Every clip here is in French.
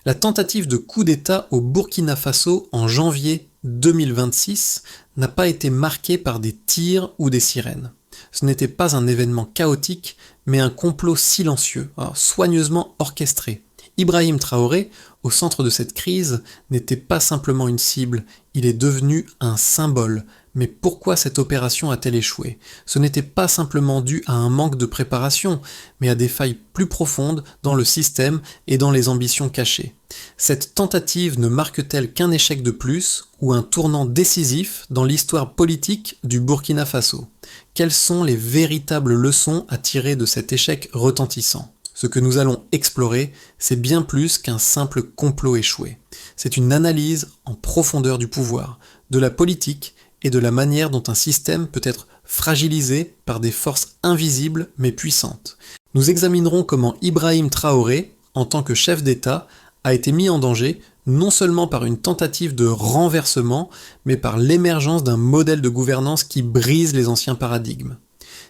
La tentative de coup d'État au Burkina Faso en janvier 2026 n'a pas été marquée par des tirs ou des sirènes. Ce n'était pas un événement chaotique, mais un complot silencieux, soigneusement orchestré. Ibrahim Traoré, au centre de cette crise, n'était pas simplement une cible, il est devenu un symbole. Mais pourquoi cette opération a-t-elle échoué? Ce n'était pas simplement dû à un manque de préparation, mais à des failles plus profondes dans le système et dans les ambitions cachées. Cette tentative ne marque-t-elle qu'un échec de plus ou un tournant décisif dans l'histoire politique du Burkina Faso? Quelles sont les véritables leçons à tirer de cet échec retentissant? Ce que nous allons explorer, c'est bien plus qu'un simple complot échoué. C'est une analyse en profondeur du pouvoir, de la politique et de la manière dont un système peut être fragilisé par des forces invisibles mais puissantes. Nous examinerons comment Ibrahim Traoré, en tant que chef d'État, a été mis en danger non seulement par une tentative de renversement, mais par l'émergence d'un modèle de gouvernance qui brise les anciens paradigmes.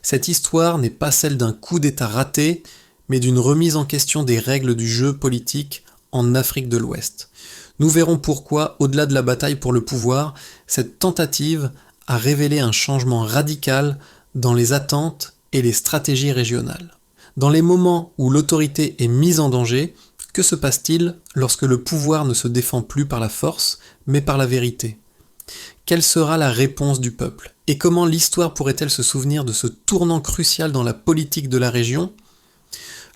Cette histoire n'est pas celle d'un coup d'État raté, mais d'une remise en question des règles du jeu politique en Afrique de l'Ouest. Nous verrons pourquoi, au-delà de la bataille pour le pouvoir, cette tentative a révélé un changement radical dans les attentes et les stratégies régionales. Dans les moments où l'autorité est mise en danger, que se passe-t-il lorsque le pouvoir ne se défend plus par la force, mais par la vérité? Quelle sera la réponse du peuple? Et comment l'histoire pourrait-elle se souvenir de ce tournant crucial dans la politique de la région?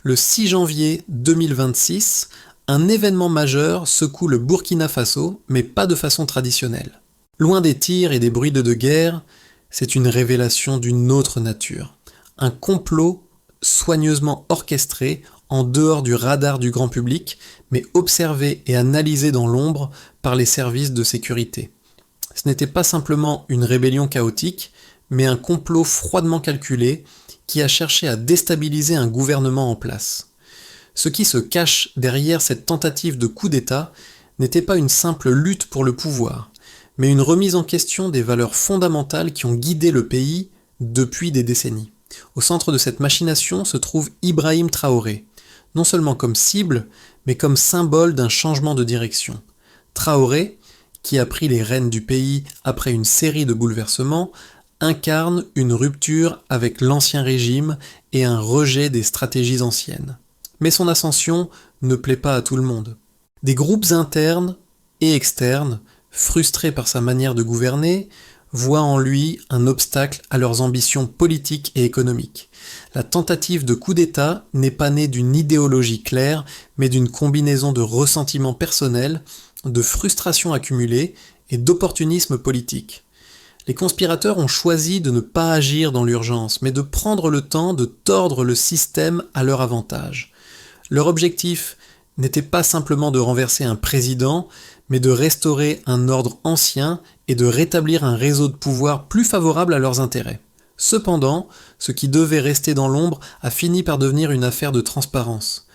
Le 6 janvier 2026, un événement majeur secoue le Burkina Faso, mais pas de façon traditionnelle. Loin des tirs et des bruits de guerre, c'est une révélation d'une autre nature. Un complot soigneusement orchestré en dehors du radar du grand public, mais observé et analysé dans l'ombre par les services de sécurité. Ce n'était pas simplement une rébellion chaotique, mais un complot froidement calculé qui a cherché à déstabiliser un gouvernement en place. Ce qui se cache derrière cette tentative de coup d'État n'était pas une simple lutte pour le pouvoir, mais une remise en question des valeurs fondamentales qui ont guidé le pays depuis des décennies. Au centre de cette machination se trouve Ibrahim Traoré, non seulement comme cible, mais comme symbole d'un changement de direction. Traoré, qui a pris les rênes du pays après une série de bouleversements, incarne une rupture avec l'ancien régime et un rejet des stratégies anciennes. Mais son ascension ne plaît pas à tout le monde. Des groupes internes et externes, frustrés par sa manière de gouverner, voient en lui un obstacle à leurs ambitions politiques et économiques. La tentative de coup d'État n'est pas née d'une idéologie claire, mais d'une combinaison de ressentiments personnels, de frustrations accumulées et d'opportunisme politique. Les conspirateurs ont choisi de ne pas agir dans l'urgence, mais de prendre le temps de tordre le système à leur avantage. Leur objectif n'était pas simplement de renverser un président, mais de restaurer un ordre ancien et de rétablir un réseau de pouvoir plus favorable à leurs intérêts. Cependant, ce qui devait rester dans l'ombre a fini par devenir une affaire de transparence.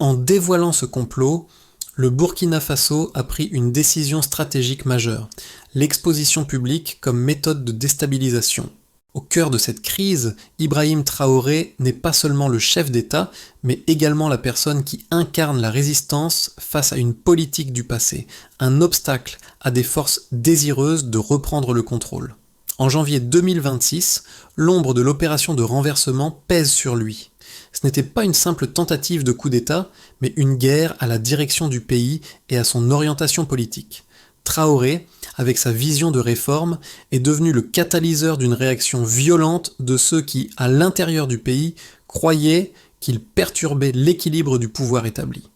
En dévoilant ce complot, le Burkina Faso a pris une décision stratégique majeure, l'exposition publique comme méthode de déstabilisation. Au cœur de cette crise, Ibrahim Traoré n'est pas seulement le chef d'État, mais également la personne qui incarne la résistance face à une politique du passé, un obstacle à des forces désireuses de reprendre le contrôle. En janvier 2026, l'ombre de l'opération de renversement pèse sur lui. Ce n'était pas une simple tentative de coup d'État, mais une guerre à la direction du pays et à son orientation politique. Traoré, avec sa vision de réforme, est devenu le catalyseur d'une réaction violente de ceux qui, à l'intérieur du pays, croyaient qu'il perturbait l'équilibre du pouvoir établi.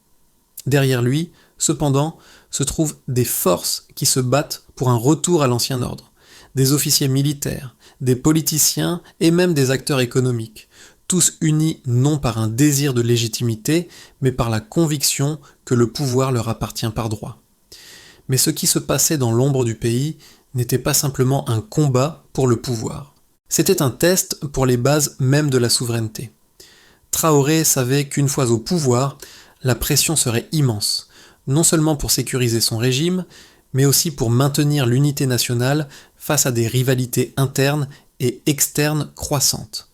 Derrière lui, cependant, se trouvent des forces qui se battent pour un retour à l'ancien ordre. Des officiers militaires, des politiciens et même des acteurs économiques, tous unis non par un désir de légitimité, mais par la conviction que le pouvoir leur appartient par droit. Mais ce qui se passait dans l'ombre du pays n'était pas simplement un combat pour le pouvoir. C'était un test pour les bases même de la souveraineté. Traoré savait qu'une fois au pouvoir, la pression serait immense, non seulement pour sécuriser son régime, mais aussi pour maintenir l'unité nationale face à des rivalités internes et externes croissantes.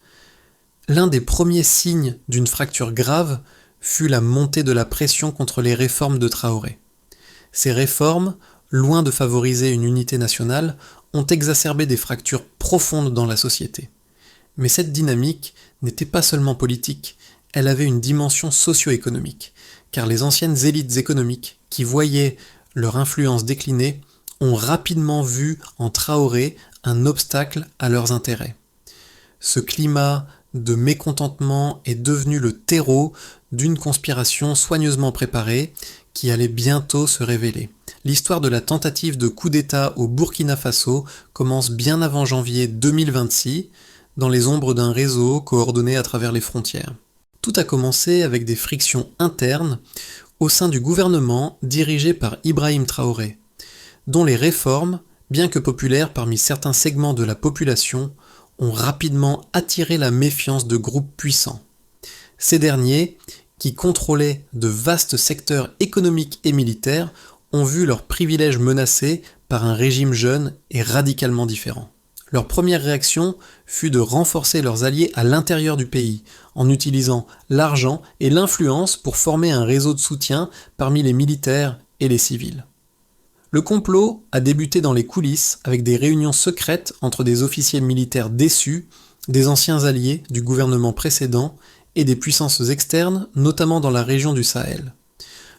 L'un des premiers signes d'une fracture grave fut la montée de la pression contre les réformes de Traoré. Ces réformes, loin de favoriser une unité nationale, ont exacerbé des fractures profondes dans la société. Mais cette dynamique n'était pas seulement politique, elle avait une dimension socio-économique, car les anciennes élites économiques, qui voyaient leur influence décliner, ont rapidement vu en Traoré un obstacle à leurs intérêts. Ce climat de mécontentement est devenu le terreau d'une conspiration soigneusement préparée qui allait bientôt se révéler. L'histoire de la tentative de coup d'État au Burkina Faso commence bien avant janvier 2026, dans les ombres d'un réseau coordonné à travers les frontières. Tout a commencé avec des frictions internes au sein du gouvernement dirigé par Ibrahim Traoré, dont les réformes, bien que populaires parmi certains segments de la population, ont rapidement attiré la méfiance de groupes puissants. Ces derniers, qui contrôlaient de vastes secteurs économiques et militaires, ont vu leurs privilèges menacés par un régime jeune et radicalement différent. Leur première réaction fut de renforcer leurs alliés à l'intérieur du pays, en utilisant l'argent et l'influence pour former un réseau de soutien parmi les militaires et les civils. Le complot a débuté dans les coulisses avec des réunions secrètes entre des officiers militaires déçus, des anciens alliés du gouvernement précédent et des puissances externes, notamment dans la région du Sahel.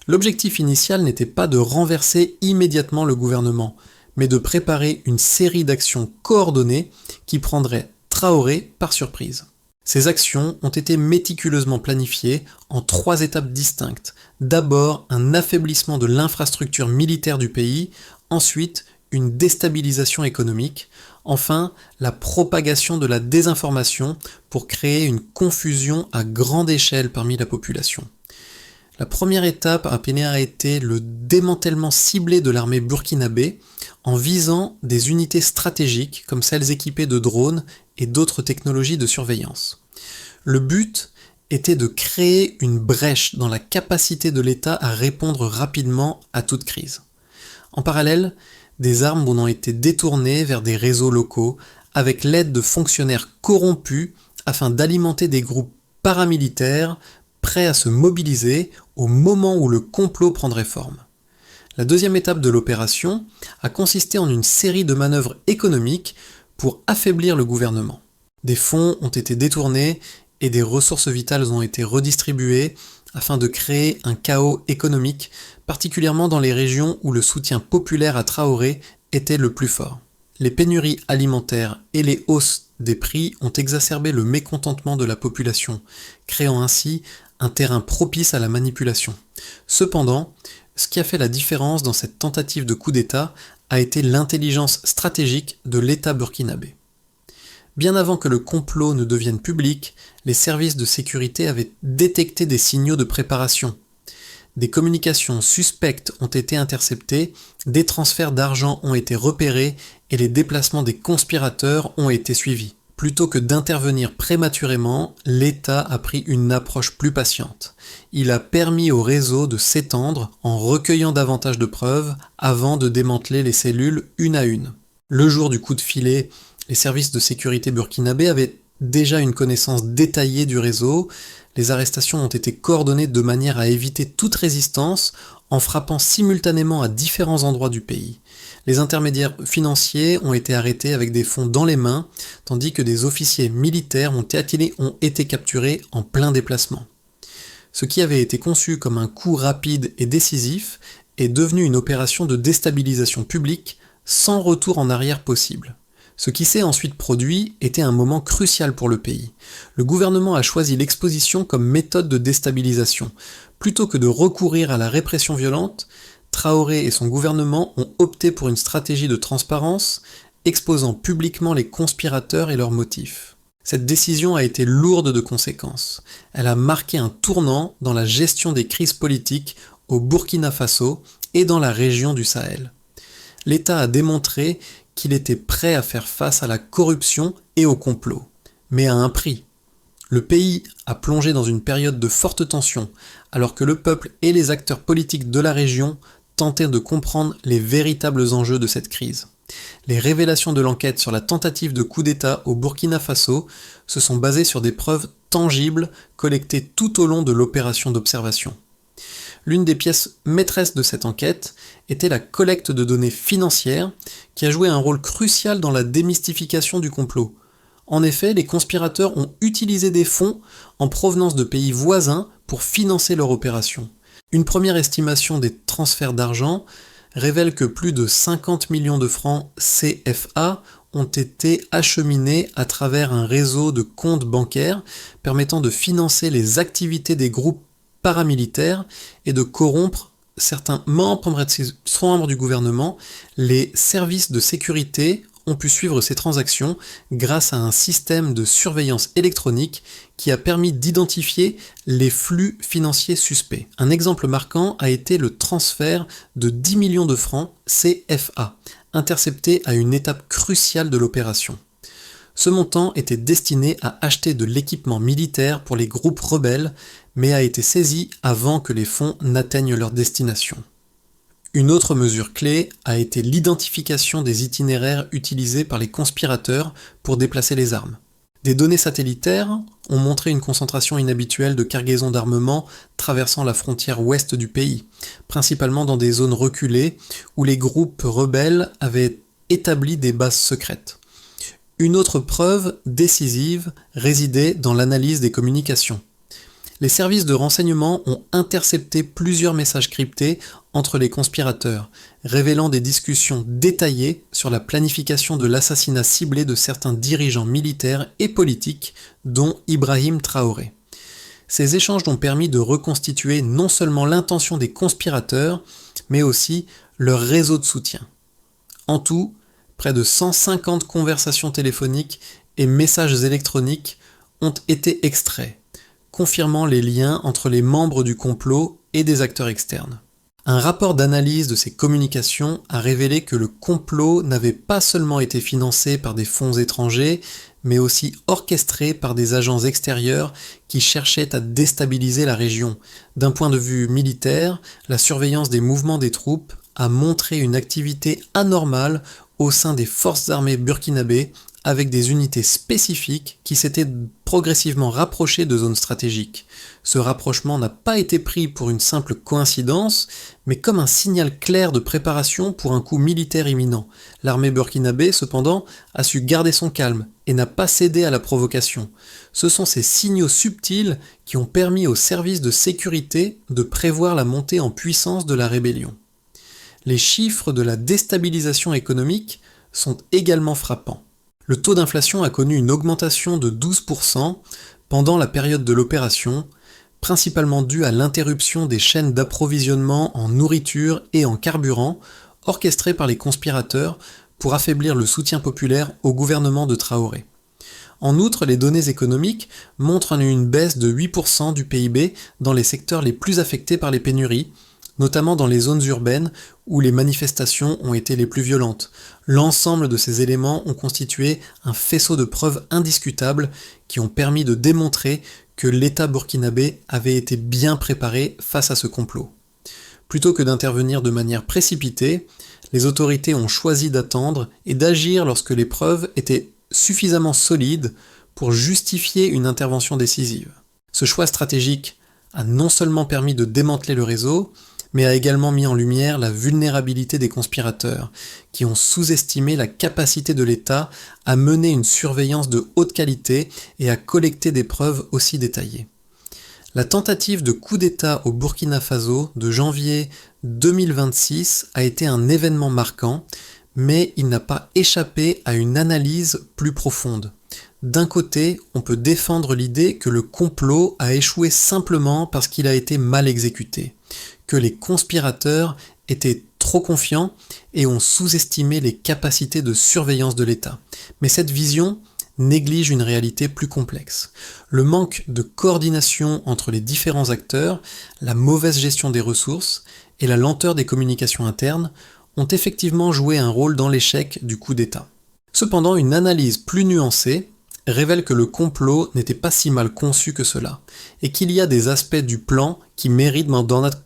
L'objectif initial n'était pas de renverser immédiatement le gouvernement, mais de préparer une série d'actions coordonnées qui prendraient Traoré par surprise. Ces actions ont été méticuleusement planifiées en 3 étapes distinctes. D'abord, un affaiblissement de l'infrastructure militaire du pays, ensuite une déstabilisation économique, enfin la propagation de la désinformation pour créer une confusion à grande échelle parmi la population. La première étape a été le démantèlement ciblé de l'armée burkinabé en visant des unités stratégiques comme celles équipées de drones et d'autres technologies de surveillance. Le but était de créer une brèche dans la capacité de l'État à répondre rapidement à toute crise. En parallèle, des armes ont été détournées vers des réseaux locaux avec l'aide de fonctionnaires corrompus afin d'alimenter des groupes paramilitaires prêts à se mobiliser au moment où le complot prendrait forme. La deuxième étape de l'opération a consisté en une série de manœuvres économiques pour affaiblir le gouvernement. Des fonds ont été détournés et des ressources vitales ont été redistribuées afin de créer un chaos économique, particulièrement dans les régions où le soutien populaire à Traoré était le plus fort. Les pénuries alimentaires et les hausses des prix ont exacerbé le mécontentement de la population, créant ainsi un terrain propice à la manipulation. Cependant, ce qui a fait la différence dans cette tentative de coup d'État a été l'intelligence stratégique de l'État burkinabé. Bien avant que le complot ne devienne public, les services de sécurité avaient détecté des signaux de préparation. Des communications suspectes ont été interceptées, des transferts d'argent ont été repérés et les déplacements des conspirateurs ont été suivis. Plutôt que d'intervenir prématurément, l'État a pris une approche plus patiente. Il a permis au réseau de s'étendre en recueillant davantage de preuves avant de démanteler les cellules une à une. Le jour du coup de filet, les services de sécurité burkinabés avaient déjà une connaissance détaillée du réseau. Les arrestations ont été coordonnées de manière à éviter toute résistance en frappant simultanément à différents endroits du pays. Les intermédiaires financiers ont été arrêtés avec des fonds dans les mains, tandis que des officiers militaires ont été capturés en plein déplacement. Ce qui avait été conçu comme un coup rapide et décisif est devenu une opération de déstabilisation publique sans retour en arrière possible. Ce qui s'est ensuite produit était un moment crucial pour le pays. Le gouvernement a choisi l'exposition comme méthode de déstabilisation. Plutôt que de recourir à la répression violente, Traoré et son gouvernement ont opté pour une stratégie de transparence, exposant publiquement les conspirateurs et leurs motifs. Cette décision a été lourde de conséquences. Elle a marqué un tournant dans la gestion des crises politiques au Burkina Faso et dans la région du Sahel. L'État a démontré qu'il était prêt à faire face à la corruption et au complot, mais à un prix. Le pays a plongé dans une période de forte tension, alors que le peuple et les acteurs politiques de la région tentaient de comprendre les véritables enjeux de cette crise. Les révélations de l'enquête sur la tentative de coup d'État au Burkina Faso se sont basées sur des preuves tangibles collectées tout au long de l'opération d'observation. L'une des pièces maîtresses de cette enquête était la collecte de données financières qui a joué un rôle crucial dans la démystification du complot. En effet, les conspirateurs ont utilisé des fonds en provenance de pays voisins pour financer leur opération. Une première estimation des transferts d'argent révèle que plus de 50 millions de francs CFA ont été acheminés à travers un réseau de comptes bancaires permettant de financer les activités des groupes paramilitaires et de corrompre certains membres du gouvernement. Les services de sécurité ont pu suivre ces transactions grâce à un système de surveillance électronique qui a permis d'identifier les flux financiers suspects. Un exemple marquant a été le transfert de 10 millions de francs CFA, intercepté à une étape cruciale de l'opération. Ce montant était destiné à acheter de l'équipement militaire pour les groupes rebelles, mais a été saisi avant que les fonds n'atteignent leur destination. Une autre mesure clé a été l'identification des itinéraires utilisés par les conspirateurs pour déplacer les armes. Des données satellitaires ont montré une concentration inhabituelle de cargaisons d'armement traversant la frontière ouest du pays, principalement dans des zones reculées où les groupes rebelles avaient établi des bases secrètes. Une autre preuve décisive résidait dans l'analyse des communications. Les services de renseignement ont intercepté plusieurs messages cryptés entre les conspirateurs, révélant des discussions détaillées sur la planification de l'assassinat ciblé de certains dirigeants militaires et politiques, dont Ibrahim Traoré. Ces échanges ont permis de reconstituer non seulement l'intention des conspirateurs, mais aussi leur réseau de soutien. En tout, près de 150 conversations téléphoniques et messages électroniques ont été extraits, confirmant les liens entre les membres du complot et des acteurs externes. Un rapport d'analyse de ces communications a révélé que le complot n'avait pas seulement été financé par des fonds étrangers, mais aussi orchestré par des agents extérieurs qui cherchaient à déstabiliser la région. D'un point de vue militaire, la surveillance des mouvements des troupes a montré une activité anormale au sein des forces armées burkinabées, avec des unités spécifiques qui s'étaient progressivement rapprochées de zones stratégiques. Ce rapprochement n'a pas été pris pour une simple coïncidence, mais comme un signal clair de préparation pour un coup militaire imminent. L'armée burkinabé, cependant, a su garder son calme et n'a pas cédé à la provocation. Ce sont ces signaux subtils qui ont permis aux services de sécurité de prévoir la montée en puissance de la rébellion. Les chiffres de la déstabilisation économique sont également frappants. Le taux d'inflation a connu une augmentation de 12% pendant la période de l'opération, principalement due à l'interruption des chaînes d'approvisionnement en nourriture et en carburant orchestrées par les conspirateurs pour affaiblir le soutien populaire au gouvernement de Traoré. En outre, les données économiques montrent une baisse de 8% du PIB dans les secteurs les plus affectés par les pénuries, notamment dans les zones urbaines où les manifestations ont été les plus violentes. L'ensemble de ces éléments ont constitué un faisceau de preuves indiscutables qui ont permis de démontrer que l'État burkinabé avait été bien préparé face à ce complot. Plutôt que d'intervenir de manière précipitée, les autorités ont choisi d'attendre et d'agir lorsque les preuves étaient suffisamment solides pour justifier une intervention décisive. Ce choix stratégique a non seulement permis de démanteler le réseau, mais a également mis en lumière la vulnérabilité des conspirateurs, qui ont sous-estimé la capacité de l'État à mener une surveillance de haute qualité et à collecter des preuves aussi détaillées. La tentative de coup d'État au Burkina Faso de janvier 2026 a été un événement marquant, mais il n'a pas échappé à une analyse plus profonde. D'un côté, on peut défendre l'idée que le complot a échoué simplement parce qu'il a été mal exécuté, que les conspirateurs étaient trop confiants et ont sous-estimé les capacités de surveillance de l'État. Mais cette vision néglige une réalité plus complexe. Le manque de coordination entre les différents acteurs, la mauvaise gestion des ressources et la lenteur des communications internes ont effectivement joué un rôle dans l'échec du coup d'État. Cependant, une analyse plus nuancée révèle que le complot n'était pas si mal conçu que cela, et qu'il y a des aspects du plan qui méritent d'en être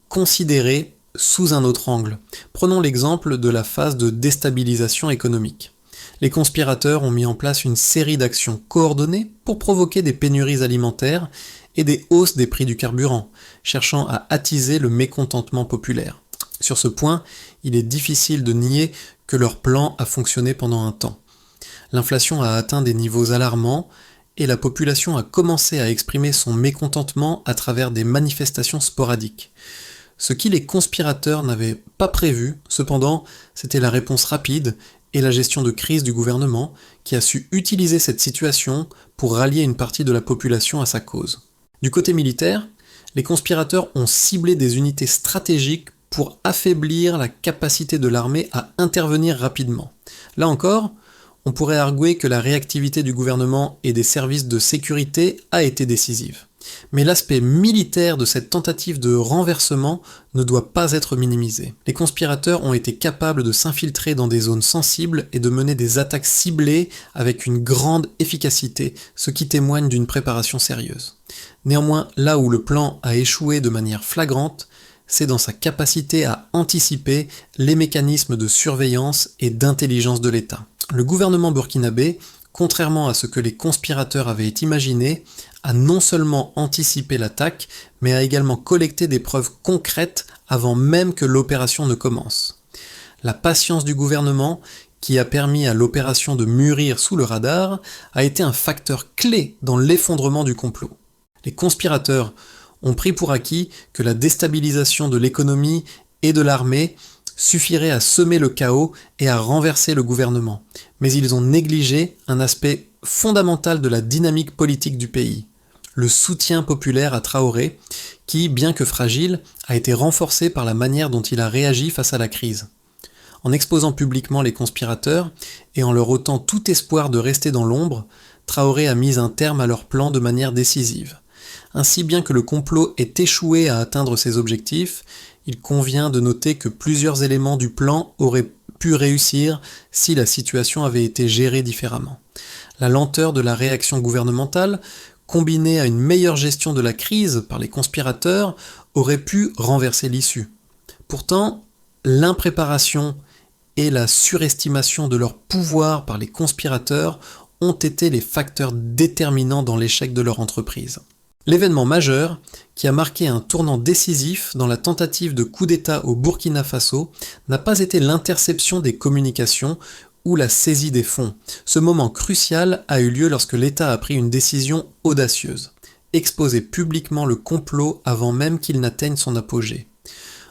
considérés sous un autre angle. Prenons l'exemple de la phase de déstabilisation économique. Les conspirateurs ont mis en place une série d'actions coordonnées pour provoquer des pénuries alimentaires et des hausses des prix du carburant, cherchant à attiser le mécontentement populaire. Sur ce point, il est difficile de nier que leur plan a fonctionné pendant un temps. L'inflation a atteint des niveaux alarmants et la population a commencé à exprimer son mécontentement à travers des manifestations sporadiques. Ce qui les conspirateurs n'avaient pas prévu, cependant, c'était la réponse rapide et la gestion de crise du gouvernement qui a su utiliser cette situation pour rallier une partie de la population à sa cause. Du côté militaire, les conspirateurs ont ciblé des unités stratégiques pour affaiblir la capacité de l'armée à intervenir rapidement. Là encore, on pourrait arguer que la réactivité du gouvernement et des services de sécurité a été décisive. Mais l'aspect militaire de cette tentative de renversement ne doit pas être minimisé. Les conspirateurs ont été capables de s'infiltrer dans des zones sensibles et de mener des attaques ciblées avec une grande efficacité, ce qui témoigne d'une préparation sérieuse. Néanmoins, là où le plan a échoué de manière flagrante, c'est dans sa capacité à anticiper les mécanismes de surveillance et d'intelligence de l'État. Le gouvernement burkinabé, contrairement à ce que les conspirateurs avaient imaginé, a non seulement anticipé l'attaque, mais a également collecté des preuves concrètes avant même que l'opération ne commence. La patience du gouvernement, qui a permis à l'opération de mûrir sous le radar, a été un facteur clé dans l'effondrement du complot. Les conspirateurs ont pris pour acquis que la déstabilisation de l'économie et de l'armée suffirait à semer le chaos et à renverser le gouvernement. Mais ils ont négligé un aspect fondamental de la dynamique politique du pays, le soutien populaire à Traoré, qui, bien que fragile, a été renforcé par la manière dont il a réagi face à la crise. En exposant publiquement les conspirateurs et en leur ôtant tout espoir de rester dans l'ombre, Traoré a mis un terme à leur plan de manière décisive. Ainsi, bien que le complot ait échoué à atteindre ses objectifs, il convient de noter que plusieurs éléments du plan auraient pu réussir si la situation avait été gérée différemment. La lenteur de la réaction gouvernementale, combinée à une meilleure gestion de la crise par les conspirateurs, aurait pu renverser l'issue. Pourtant, l'impréparation et la surestimation de leur pouvoir par les conspirateurs ont été les facteurs déterminants dans l'échec de leur entreprise. L'événement majeur, qui a marqué un tournant décisif dans la tentative de coup d'État au Burkina Faso, n'a pas été l'interception des communications ou la saisie des fonds. Ce moment crucial a eu lieu lorsque l'État a pris une décision audacieuse, exposer publiquement le complot avant même qu'il n'atteigne son apogée.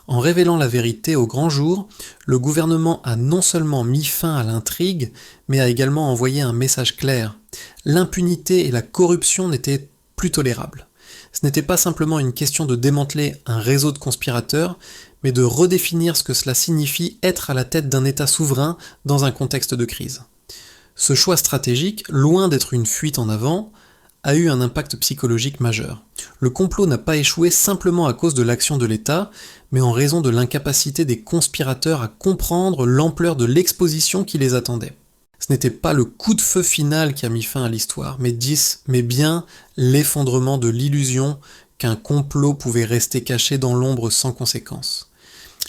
En révélant la vérité au grand jour, le gouvernement a non seulement mis fin à l'intrigue, mais a également envoyé un message clair. L'impunité et la corruption n'étaient plus tolérable. Ce n'était pas simplement une question de démanteler un réseau de conspirateurs, mais de redéfinir ce que cela signifie être à la tête d'un État souverain dans un contexte de crise. Ce choix stratégique, loin d'être une fuite en avant, a eu un impact psychologique majeur. Le complot n'a pas échoué simplement à cause de l'action de l'État, mais en raison de l'incapacité des conspirateurs à comprendre l'ampleur de l'exposition qui les attendait. Ce n'était pas le coup de feu final qui a mis fin à l'histoire, mais bien l'effondrement de l'illusion qu'un complot pouvait rester caché dans l'ombre sans conséquence.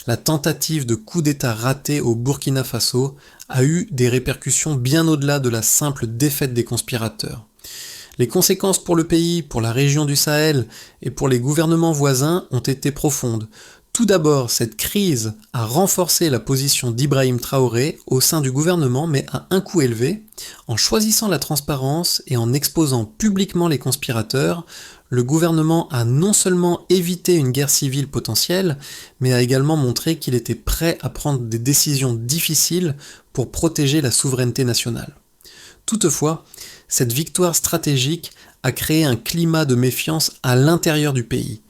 La tentative de coup d'État raté au Burkina Faso a eu des répercussions bien au-delà de la simple défaite des conspirateurs. Les conséquences pour le pays, pour la région du Sahel et pour les gouvernements voisins ont été profondes. Tout d'abord, cette crise a renforcé la position d'Ibrahim Traoré au sein du gouvernement, mais à un coût élevé. En choisissant la transparence et en exposant publiquement les conspirateurs, le gouvernement a non seulement évité une guerre civile potentielle, mais a également montré qu'il était prêt à prendre des décisions difficiles pour protéger la souveraineté nationale. Toutefois, cette victoire stratégique a créé un climat de méfiance à l'intérieur du pays,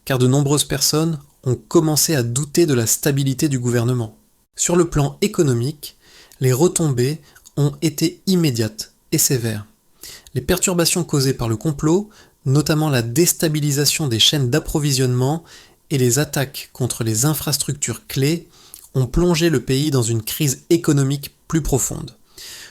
car de nombreuses personnes ont commencé à douter de la stabilité du gouvernement. Sur le plan économique, les retombées ont été immédiates et sévères. Les perturbations causées par le complot, notamment la déstabilisation des chaînes d'approvisionnement et les attaques contre les infrastructures clés, ont plongé le pays dans une crise économique plus profonde.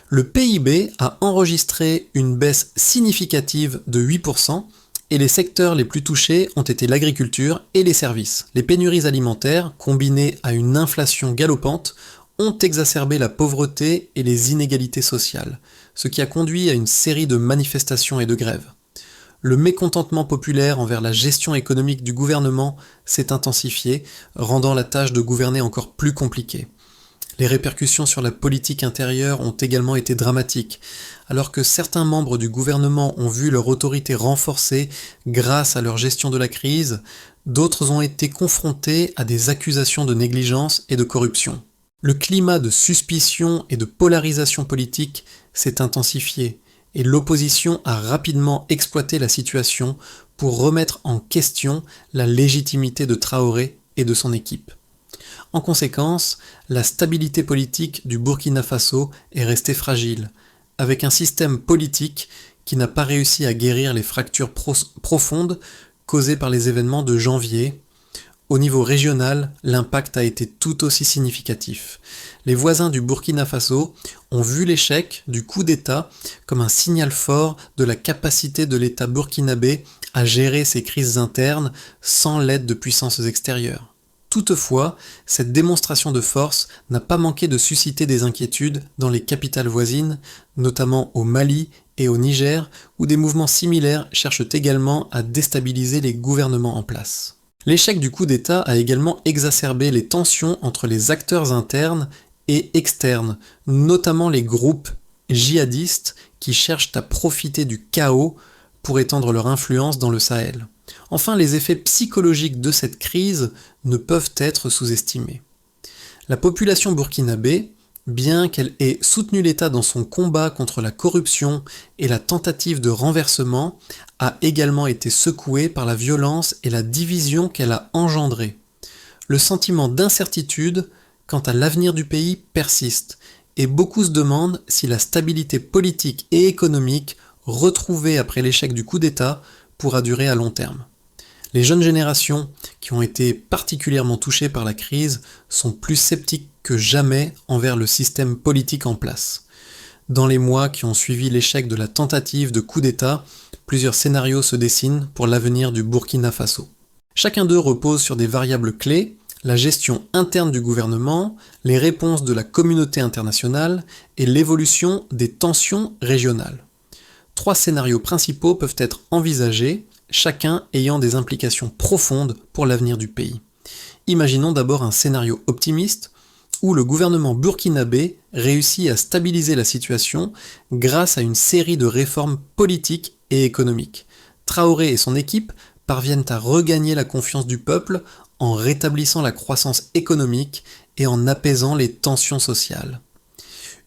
Le PIB a enregistré une baisse significative de 8%, et les secteurs les plus touchés ont été l'agriculture et les services. Les pénuries alimentaires, combinées à une inflation galopante, ont exacerbé la pauvreté et les inégalités sociales, ce qui a conduit à une série de manifestations et de grèves. Le mécontentement populaire envers la gestion économique du gouvernement s'est intensifié, rendant la tâche de gouverner encore plus compliquée. Les répercussions sur la politique intérieure ont également été dramatiques. Alors que certains membres du gouvernement ont vu leur autorité renforcée grâce à leur gestion de la crise, d'autres ont été confrontés à des accusations de négligence et de corruption. Le climat de suspicion et de polarisation politique s'est intensifié, et l'opposition a rapidement exploité la situation pour remettre en question la légitimité de Traoré et de son équipe. En conséquence, la stabilité politique du Burkina Faso est restée fragile, avec un système politique qui n'a pas réussi à guérir les fractures profondes causées par les événements de janvier. Au niveau régional, l'impact a été tout aussi significatif. Les voisins du Burkina Faso ont vu l'échec du coup d'État comme un signal fort de la capacité de l'État burkinabé à gérer ses crises internes sans l'aide de puissances extérieures. Toutefois, cette démonstration de force n'a pas manqué de susciter des inquiétudes dans les capitales voisines, notamment au Mali et au Niger, où des mouvements similaires cherchent également à déstabiliser les gouvernements en place. L'échec du coup d'État a également exacerbé les tensions entre les acteurs internes et externes, notamment les groupes djihadistes qui cherchent à profiter du chaos pour étendre leur influence dans le Sahel. Enfin, les effets psychologiques de cette crise ne peuvent être sous-estimés. La population burkinabé, bien qu'elle ait soutenu l'État dans son combat contre la corruption et la tentative de renversement, a également été secouée par la violence et la division qu'elle a engendrée. Le sentiment d'incertitude quant à l'avenir du pays persiste, et beaucoup se demandent si la stabilité politique et économique retrouvée après l'échec du coup d'État pourra durer à long terme. Les jeunes générations, qui ont été particulièrement touchées par la crise, sont plus sceptiques que jamais envers le système politique en place. Dans les mois qui ont suivi l'échec de la tentative de coup d'État, plusieurs scénarios se dessinent pour l'avenir du Burkina Faso. Chacun d'eux repose sur des variables clés: la gestion interne du gouvernement, les réponses de la communauté internationale et l'évolution des tensions régionales. 3 scénarios principaux peuvent être envisagés, chacun ayant des implications profondes pour l'avenir du pays. Imaginons d'abord un scénario optimiste où le gouvernement burkinabé réussit à stabiliser la situation grâce à une série de réformes politiques et économiques. Traoré et son équipe parviennent à regagner la confiance du peuple en rétablissant la croissance économique et en apaisant les tensions sociales.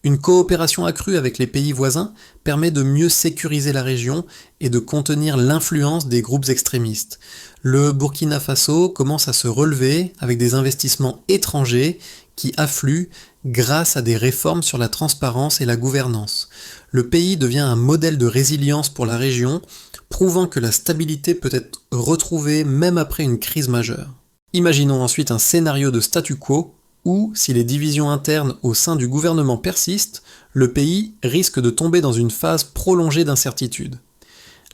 Une coopération accrue avec les pays voisins permet de mieux sécuriser la région et de contenir l'influence des groupes extrémistes. Le Burkina Faso commence à se relever avec des investissements étrangers qui affluent grâce à des réformes sur la transparence et la gouvernance. Le pays devient un modèle de résilience pour la région, prouvant que la stabilité peut être retrouvée même après une crise majeure. Imaginons ensuite un scénario de statu quo où, si les divisions internes au sein du gouvernement persistent, le pays risque de tomber dans une phase prolongée d'incertitude.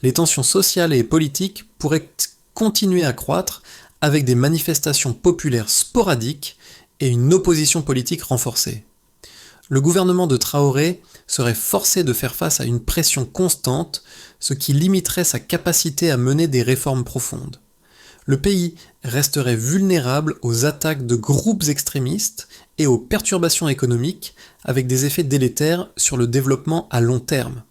Les tensions sociales et politiques pourraient continuer à croître avec des manifestations populaires sporadiques et une opposition politique renforcée. Le gouvernement de Traoré serait forcé de faire face à une pression constante, ce qui limiterait sa capacité à mener des réformes profondes. Le pays resterait vulnérable aux attaques de groupes extrémistes et aux perturbations économiques avec des effets délétères sur le développement à long terme.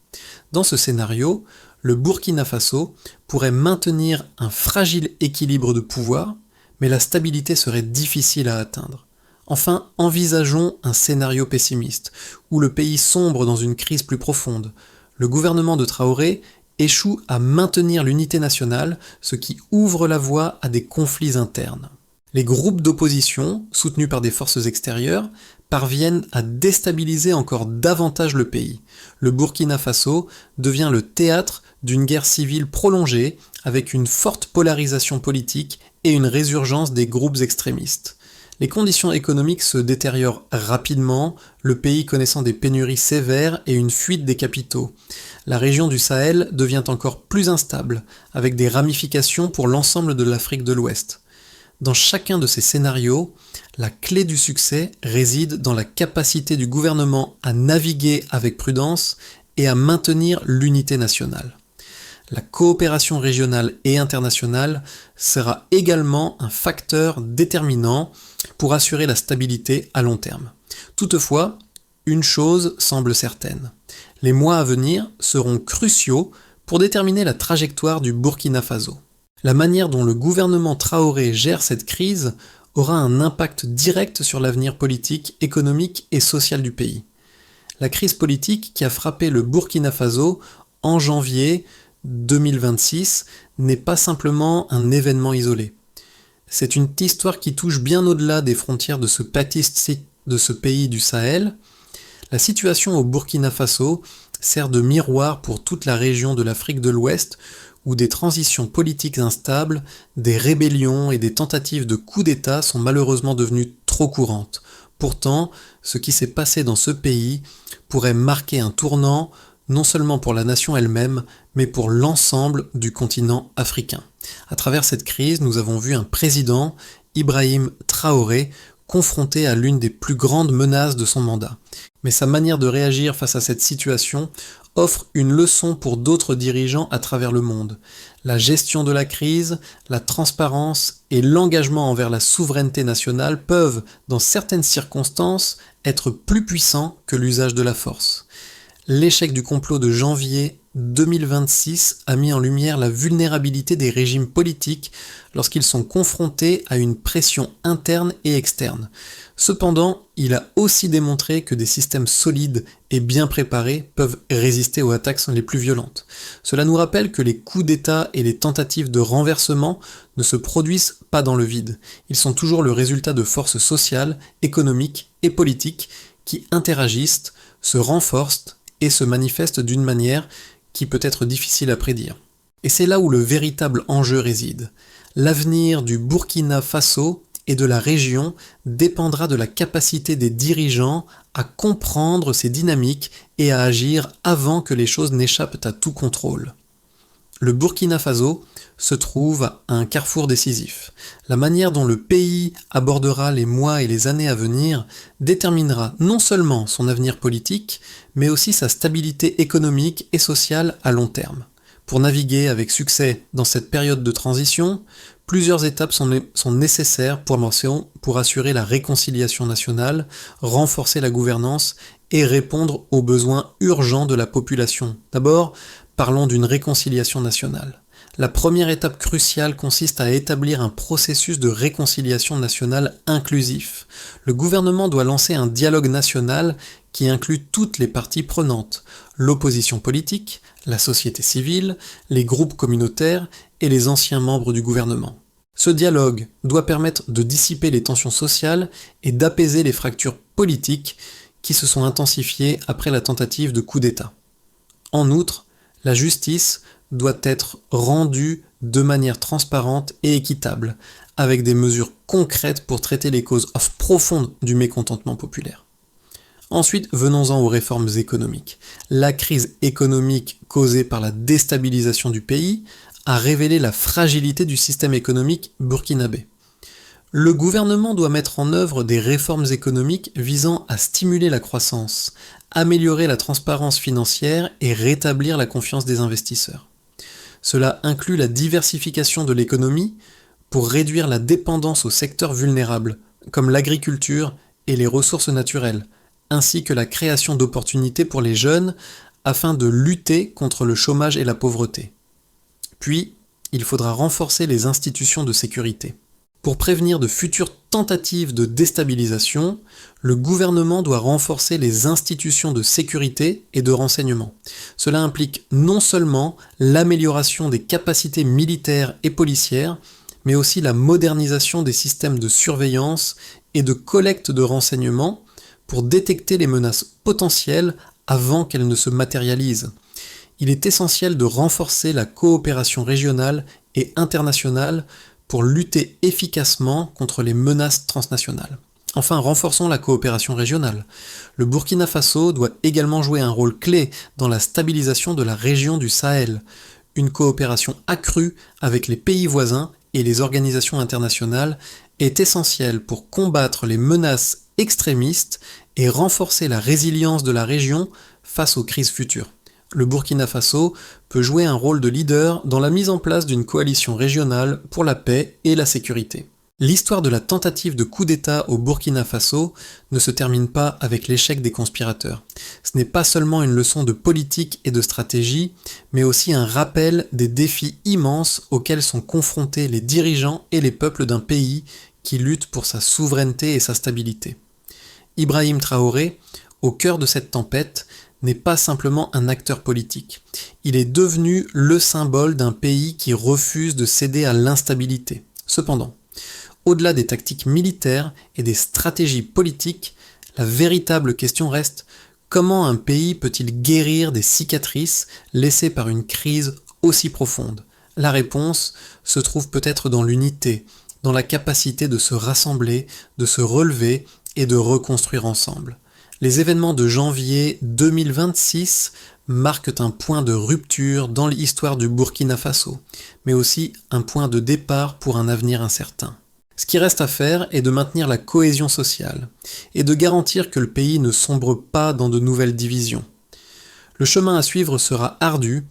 Dans ce scénario, le Burkina Faso pourrait maintenir un fragile équilibre de pouvoir, mais la stabilité serait difficile à atteindre. Enfin, envisageons un scénario pessimiste, où le pays sombre dans une crise plus profonde. Le gouvernement de Traoré échoue à maintenir l'unité nationale, ce qui ouvre la voie à des conflits internes. Les groupes d'opposition, soutenus par des forces extérieures, parviennent à déstabiliser encore davantage le pays. Le Burkina Faso devient le théâtre d'une guerre civile prolongée, avec une forte polarisation politique et une résurgence des groupes extrémistes. Les conditions économiques se détériorent rapidement, le pays connaissant des pénuries sévères et une fuite des capitaux. La région du Sahel devient encore plus instable, avec des ramifications pour l'ensemble de l'Afrique de l'Ouest. Dans chacun de ces scénarios, la clé du succès réside dans la capacité du gouvernement à naviguer avec prudence et à maintenir l'unité nationale. La coopération régionale et internationale sera également un facteur déterminant pour assurer la stabilité à long terme. Toutefois, une chose semble certaine. Les mois à venir seront cruciaux pour déterminer la trajectoire du Burkina Faso. La manière dont le gouvernement Traoré gère cette crise aura un impact direct sur l'avenir politique, économique et social du pays. La crise politique qui a frappé le Burkina Faso en janvier 2026 n'est pas simplement un événement isolé. C'est une histoire qui touche bien au-delà des frontières de ce pays du Sahel. La situation au Burkina Faso sert de miroir pour toute la région de l'Afrique de l'Ouest où des transitions politiques instables, des rébellions et des tentatives de coup d'État sont malheureusement devenues trop courantes. Pourtant, ce qui s'est passé dans ce pays pourrait marquer un tournant non seulement pour la nation elle-même, mais pour l'ensemble du continent africain. À travers cette crise, nous avons vu un président, Ibrahim Traoré, confronté à l'une des plus grandes menaces de son mandat. Mais sa manière de réagir face à cette situation offre une leçon pour d'autres dirigeants à travers le monde. La gestion de la crise, la transparence et l'engagement envers la souveraineté nationale peuvent, dans certaines circonstances, être plus puissants que l'usage de la force. L'échec du complot de janvier 2026 a mis en lumière la vulnérabilité des régimes politiques lorsqu'ils sont confrontés à une pression interne et externe. Cependant, il a aussi démontré que des systèmes solides et bien préparés peuvent résister aux attaques les plus violentes. Cela nous rappelle que les coups d'État et les tentatives de renversement ne se produisent pas dans le vide. Ils sont toujours le résultat de forces sociales, économiques et politiques qui interagissent, se renforcent et se manifestent d'une manière qui peut être difficile à prédire. Et c'est là où le véritable enjeu réside. L'avenir du Burkina Faso et de la région dépendra de la capacité des dirigeants à comprendre ces dynamiques et à agir avant que les choses n'échappent à tout contrôle. Le Burkina Faso se trouve à un carrefour décisif. La manière dont le pays abordera les mois et les années à venir déterminera non seulement son avenir politique, mais aussi sa stabilité économique et sociale à long terme. Pour naviguer avec succès dans cette période de transition, plusieurs étapes sont nécessaires pour assurer la réconciliation nationale, renforcer la gouvernance et répondre aux besoins urgents de la population. D'abord, parlons d'une réconciliation nationale. La première étape cruciale consiste à établir un processus de réconciliation nationale inclusif. Le gouvernement doit lancer un dialogue national qui inclut toutes les parties prenantes, l'opposition politique, la société civile, les groupes communautaires et les anciens membres du gouvernement. Ce dialogue doit permettre de dissiper les tensions sociales et d'apaiser les fractures politiques qui se sont intensifiées après la tentative de coup d'État. En outre, la justice doit être rendue de manière transparente et équitable, avec des mesures concrètes pour traiter les causes profondes du mécontentement populaire. Ensuite, venons-en aux réformes économiques. La crise économique causée par la déstabilisation du pays a révélé la fragilité du système économique burkinabé. Le gouvernement doit mettre en œuvre des réformes économiques visant à stimuler la croissance, améliorer la transparence financière et rétablir la confiance des investisseurs. Cela inclut la diversification de l'économie pour réduire la dépendance aux secteurs vulnérables, comme l'agriculture et les ressources naturelles, ainsi que la création d'opportunités pour les jeunes afin de lutter contre le chômage et la pauvreté. Puis, il faudra renforcer les institutions de sécurité. Pour prévenir de futures tentatives de déstabilisation, le gouvernement doit renforcer les institutions de sécurité et de renseignement. Cela implique non seulement l'amélioration des capacités militaires et policières, mais aussi la modernisation des systèmes de surveillance et de collecte de renseignements pour détecter les menaces potentielles avant qu'elles ne se matérialisent. Il est essentiel de renforcer la coopération régionale et internationale pour lutter efficacement contre les menaces transnationales. Enfin, renforçons la coopération régionale. Le Burkina Faso doit également jouer un rôle clé dans la stabilisation de la région du Sahel. Une coopération accrue avec les pays voisins et les organisations internationales est essentielle pour combattre les menaces extrémistes et renforcer la résilience de la région face aux crises futures. Le Burkina Faso peut jouer un rôle de leader dans la mise en place d'une coalition régionale pour la paix et la sécurité. L'histoire de la tentative de coup d'État au Burkina Faso ne se termine pas avec l'échec des conspirateurs. Ce n'est pas seulement une leçon de politique et de stratégie, mais aussi un rappel des défis immenses auxquels sont confrontés les dirigeants et les peuples d'un pays qui lutte pour sa souveraineté et sa stabilité. Ibrahim Traoré, au cœur de cette tempête, n'est pas simplement un acteur politique. Il est devenu le symbole d'un pays qui refuse de céder à l'instabilité. Cependant, au-delà des tactiques militaires et des stratégies politiques, la véritable question reste: comment un pays peut-il guérir des cicatrices laissées par une crise aussi profonde? La réponse se trouve peut-être dans l'unité, dans la capacité de se rassembler, de se relever et de reconstruire ensemble. Les événements de janvier 2026 marquent un point de rupture dans l'histoire du Burkina Faso, mais aussi un point de départ pour un avenir incertain. Ce qui reste à faire est de maintenir la cohésion sociale et de garantir que le pays ne sombre pas dans de nouvelles divisions. Le chemin à suivre sera ardu,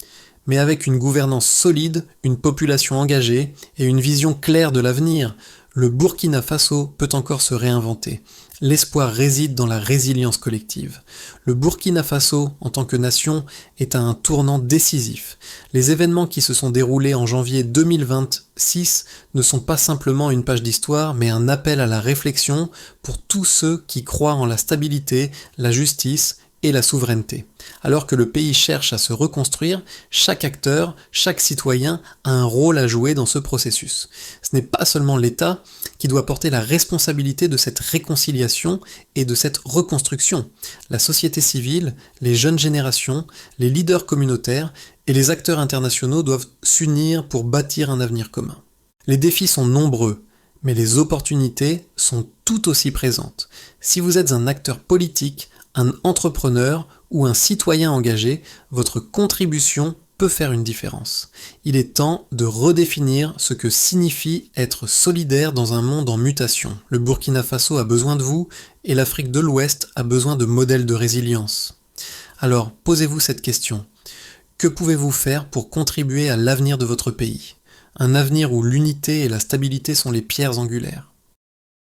mais avec une gouvernance solide, une population engagée et une vision claire de l'avenir, le Burkina Faso peut encore se réinventer. L'espoir réside dans la résilience collective. Le Burkina Faso, en tant que nation, est à un tournant décisif. Les événements qui se sont déroulés en janvier 2026 ne sont pas simplement une page d'histoire, mais un appel à la réflexion pour tous ceux qui croient en la stabilité, la justice et la souveraineté. Alors que le pays cherche à se reconstruire, chaque acteur, chaque citoyen a un rôle à jouer dans ce processus. Ce n'est pas seulement l'État qui doit porter la responsabilité de cette réconciliation et de cette reconstruction. La société civile, les jeunes générations, les leaders communautaires et les acteurs internationaux doivent s'unir pour bâtir un avenir commun. Les défis sont nombreux, mais les opportunités sont tout aussi présentes. Si vous êtes un acteur politique, un entrepreneur ou un citoyen engagé, votre contribution peut faire une différence. Il est temps de redéfinir ce que signifie être solidaire dans un monde en mutation. Le Burkina Faso a besoin de vous et l'Afrique de l'Ouest a besoin de modèles de résilience. Alors, posez-vous cette question. Que pouvez-vous faire pour contribuer à l'avenir de votre pays? Un avenir où l'unité et la stabilité sont les pierres angulaires.